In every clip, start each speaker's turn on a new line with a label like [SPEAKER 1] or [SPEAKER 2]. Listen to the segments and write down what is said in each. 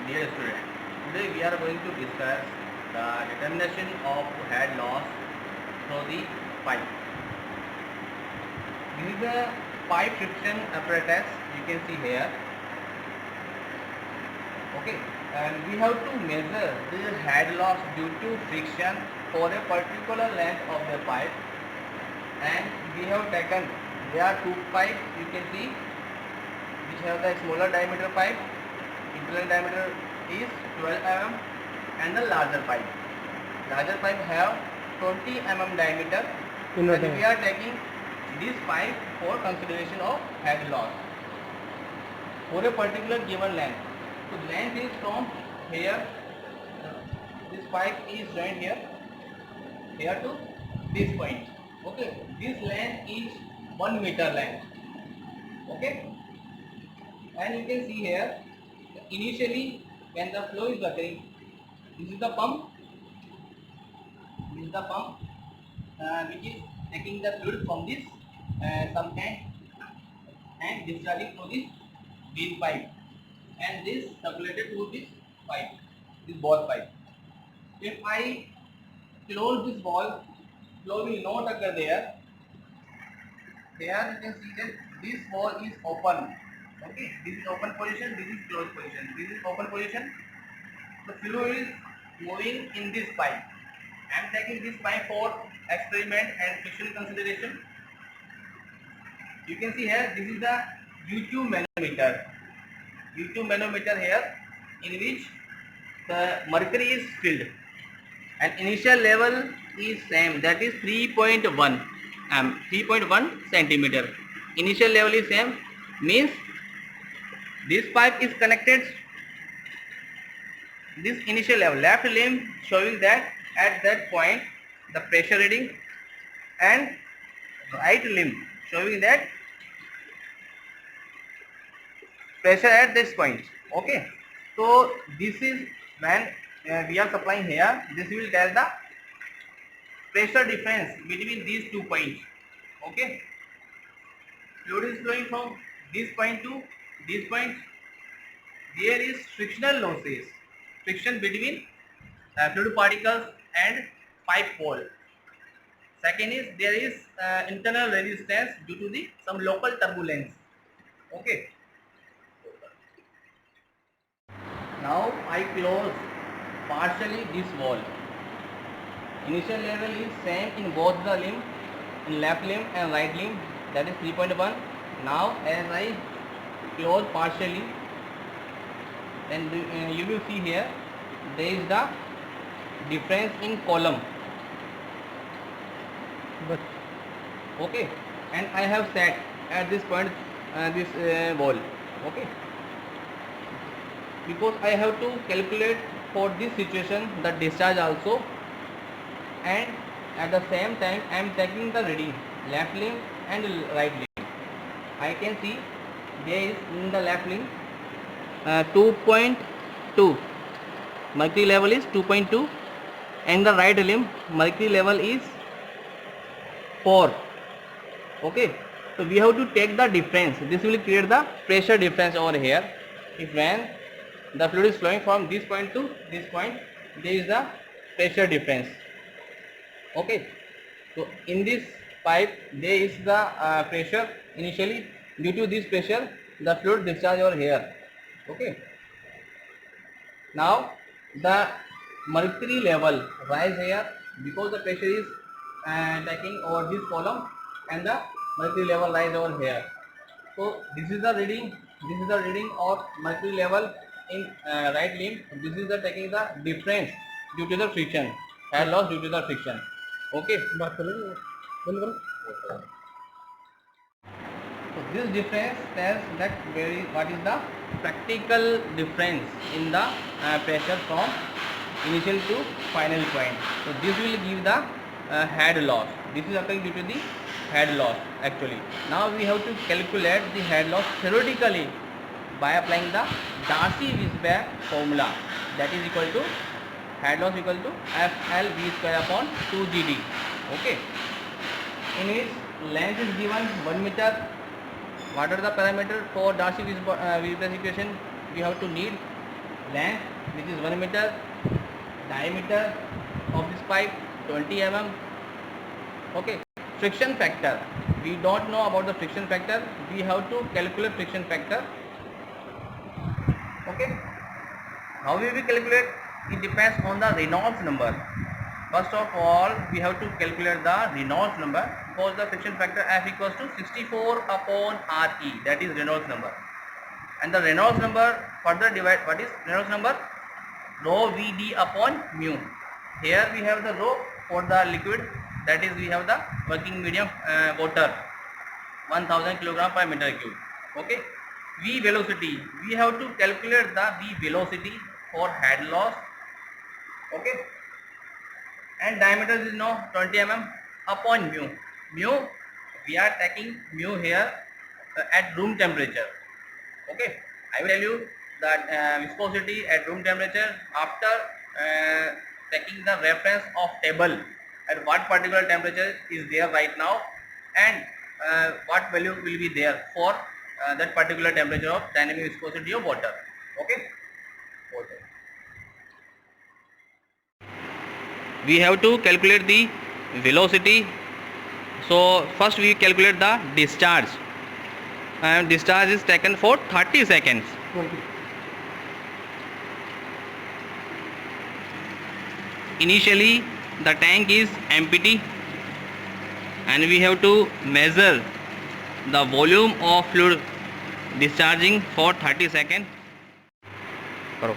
[SPEAKER 1] Dear student, today we are going to discuss the determination of head loss through the pipe. This is the pipe friction apparatus you can see here. Okay, and we have to measure the head loss due to friction for a particular length of the pipe, and we have taken there are two pipes you can see which have the smaller diameter pipe. Internal diameter is 12 mm and the larger pipe. Larger pipe have 20 mm diameter, and we are taking this pipe for consideration of head loss for a particular given length. So length is from here, this pipe is joined here to this point. Okay, this length is 1 meter length. Okay, and you can see here initially when the flow is occurring, this is the pump, which is taking the fluid from this some tank and discharging through this green pipe, and this circulated through this pipe, this ball pipe. If I close this ball, flow will not occur there. Here you can see that this ball is open. Okay, this is open position, this is closed position. This is open position. The fluid is moving in this pipe. I am taking this pipe for experiment and friction consideration. You can see here, this is the U2 manometer. U2 manometer here, in which the mercury is filled, and initial level is same, that is 3.1 centimeter. Initial level is same, means this pipe is connected. This initial level, left limb showing that at that point the pressure reading, and right limb showing that pressure at this point. Okay, so this is when we are supplying here, this will tell the pressure difference between these 2 points. Okay, fluid is flowing from this point to this point. There is frictional losses, friction between fluid particles and pipe wall. Second is there is internal resistance due to the some local turbulence. Okay, now I close partially this wall. Initial level is same in both the limb, in left limb and right limb, that is 3.1. Now as I close partially, then you will see here there is the difference in column. Okay, and I have set at this point this wall. Okay, because I have to calculate for this situation the discharge also, and at the same time I am taking the reading left limb and right limb. I can see there is in the left limb 2.2, mercury level is 2.2, and the right limb mercury level is 4. Okay, so we have to take the difference. This will create the pressure difference over here. If when the fluid is flowing from this point to this point, there is the pressure difference. Okay, so in this pipe there is the pressure initially. Due to this pressure the fluid discharge over here. Okay, now the mercury level rise here because the pressure is taking over this column, and the mercury level rise over here. So this is the reading of mercury level in right limb. This is the taking the difference due to the friction, head loss due to the friction. Okay, so this difference tells that what is the practical difference in the pressure from initial to final point. So this will give the head loss. This is occurring due to the head loss actually. Now we have to calculate the head loss theoretically by applying the Darcy-Weisbach formula, that is equal to head loss equal to FL V square upon 2GD. Okay, in which length is given 1 meter. What are the parameters for Darcy-Weisbach equation we have to need? length which is 1 meter, diameter of this pipe 20 mm. Okay. Friction factor, we don't know about the friction factor, we have to calculate friction factor. Okay. How will we calculate? It depends on the Reynolds number. First of all, we have to calculate the Reynolds number, because the friction factor F equals to 64 upon Re, that is Reynolds number. And the Reynolds number further divide, what is Reynolds number? Rho Vd upon mu. Here we have the rho for the liquid, that is we have the working medium water, 1000 kg per meter cube. Okay. V velocity, we have to calculate the V velocity for head loss. Okay. And diameter is now 20 mm upon mu. Mu, we are taking mu here at room temperature. Okay. I will tell you that viscosity at room temperature after taking the reference of table at what particular temperature is there right now, and what value will be there for that particular temperature of dynamic viscosity of water. Okay. Water. We have to calculate the velocity. So first we calculate the discharge, and discharge is taken for 30 seconds. Initially the tank is empty and we have to measure the volume of fluid discharging for 30 seconds. Karo.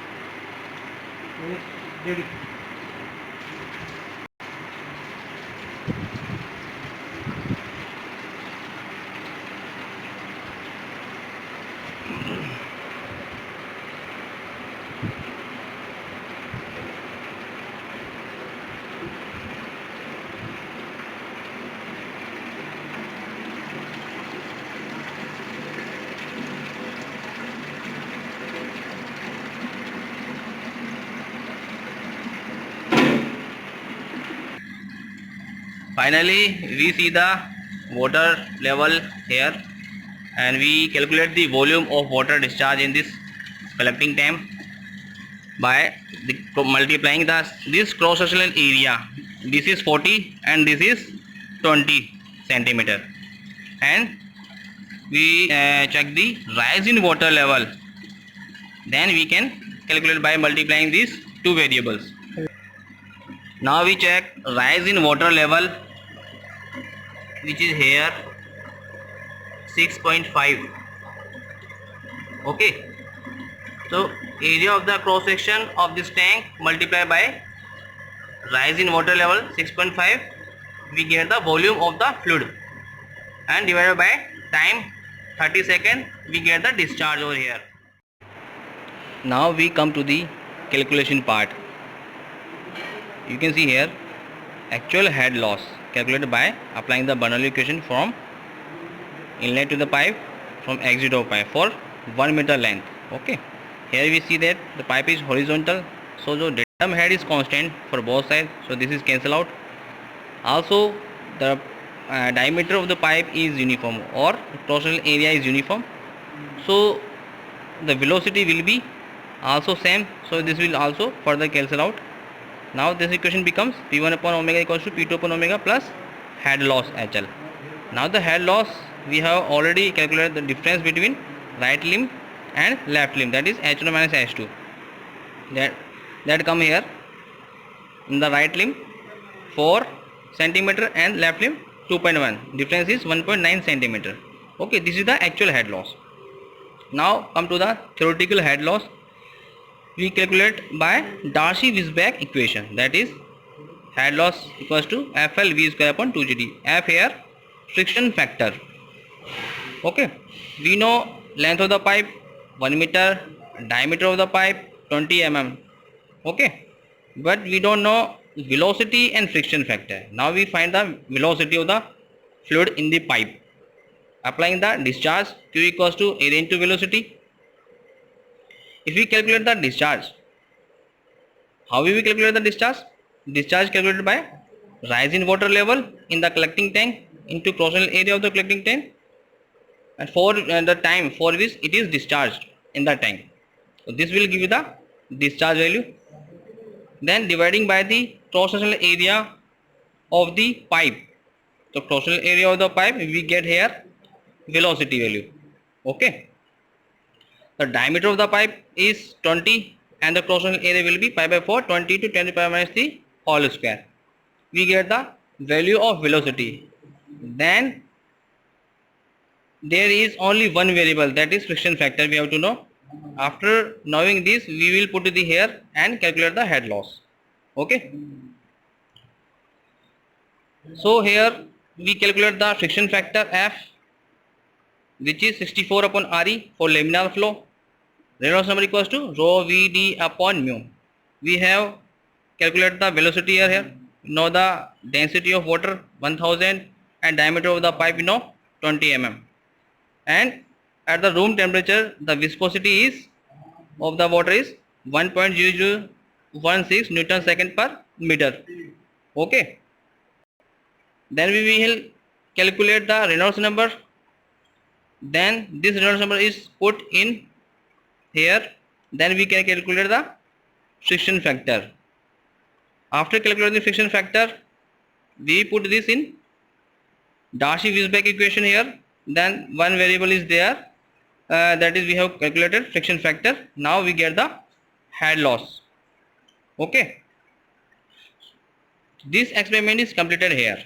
[SPEAKER 1] Finally, we see the water level here, and we calculate the volume of water discharge in this collecting tank by multiplying this cross-sectional area. This is 40 and this is 20 centimeter, and we check the rise in water level. Then we can calculate by multiplying these two variables. Now we check rise in water level, which is here 6.5. Okay. So area of the cross section of this tank multiplied by rise in water level 6.5, we get the volume of the fluid, and divided by time 30 seconds, we get the discharge over here. Now we come to the calculation part. You can see here actual head loss calculated by applying the Bernoulli equation from inlet to the pipe, from exit of pipe for 1 meter length. Okay. Here we see that the pipe is horizontal, so the datum head is constant for both sides, so this is cancel out. Also the diameter of the pipe is uniform, or cross-sectional area is uniform, so the velocity will be also same, so this will also further cancel out. Now this equation becomes P1 upon omega equals to P2 upon omega plus head loss HL. Now the head loss, we have already calculated the difference between right limb and left limb, that is H1 minus H2. That come here. In the right limb 4 centimeter and left limb 2.1. Difference is 1.9 centimeter. Okay, this is the actual head loss. Now come to the theoretical head loss. We calculate by Darcy-Weisbach equation, that is head loss equals to FL V square upon 2GT. F here friction factor. Okay, we know length of the pipe 1 meter, diameter of the pipe 20 mm. Okay, but we don't know velocity and friction factor. Now we find the velocity of the fluid in the pipe. Applying the discharge, Q equals to area into velocity. If we calculate the discharge, how will we calculate the discharge? Discharge calculated by rise in water level in the collecting tank into cross-sectional area of the collecting tank, and for the time for which it is discharged in the tank. So this will give you the
[SPEAKER 2] discharge value, then dividing by the cross-sectional area of the pipe. So cross-sectional area of the pipe, we get here velocity value. Okay, the diameter of the pipe is 20 and the cross-sectional area will be pi by 4, 20 to 10 to the power minus 3 whole square. We get the value of velocity. Then there is only one variable, that is friction factor, we have to know. After knowing this, we will put it here and calculate the head loss. Okay, so here we calculate the friction factor F, which is 64 upon Re for laminar flow. Reynolds number equals to rho Vd upon mu. We have calculated the velocity here. Know the density of water 1000 and diameter of the pipe 20 mm. And at the room temperature, the viscosity is of the water is 1.0016 Newton second per meter. Okay. Then we will calculate the Reynolds number. Then this Reynolds number is put in here. Then we can calculate the friction factor. After calculating the friction factor, we put this in Darcy-Weisbach equation here. Then one variable is there, that is we have calculated friction factor. Now we get the head loss. Okay, this experiment is completed here.